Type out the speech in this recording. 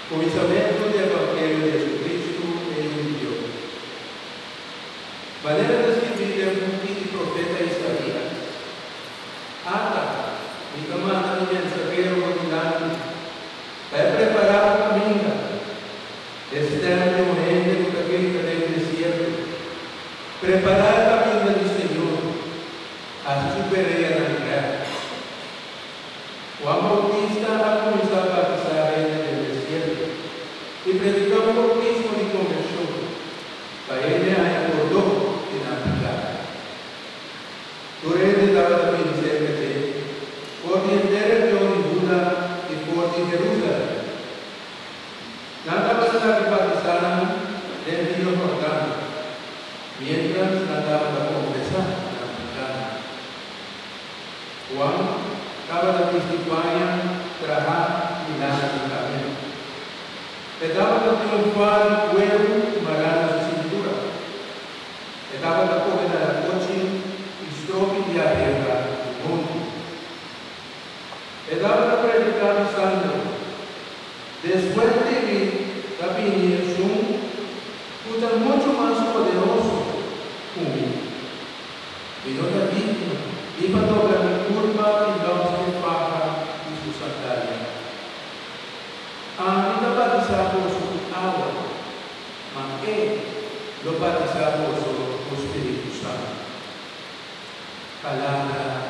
Comenzamiento del Evangelio de Jesucristo en Dios. Manera de escribir el profeta Isaías. Ata, mi comanda mi mensajero ordinando, he preparado camino, externo urgente por aquel que del desierto, preparar el camino del Señor, así superé a la guerra. Juan Bautista ha comenzado a bautizar en el desierto y predicó un bautismo de conversión. Para él acordó en aplicar. Durante la también cerca de él, por entender yo en Judá y por Jerusalén. Nada más la bautizaron del río Jordán, mientras nadaba la confesar en aplicar. Juan estaba la testificación, trabajar y nada de camino. Estaba la triunfal huevo marana de cintura. Estaba la joven a la coche y stroke de arriba del mundo. Estaba la predicada santo. Después de mí, la vinición, puta mucho más poderoso conmigo. Y no te digo, iba a doblar mi curva y vamos de paja y su sandalia. A mí lo bautizaba por su agua, mas él lo bautizaba por su Espíritu Santo. Palabra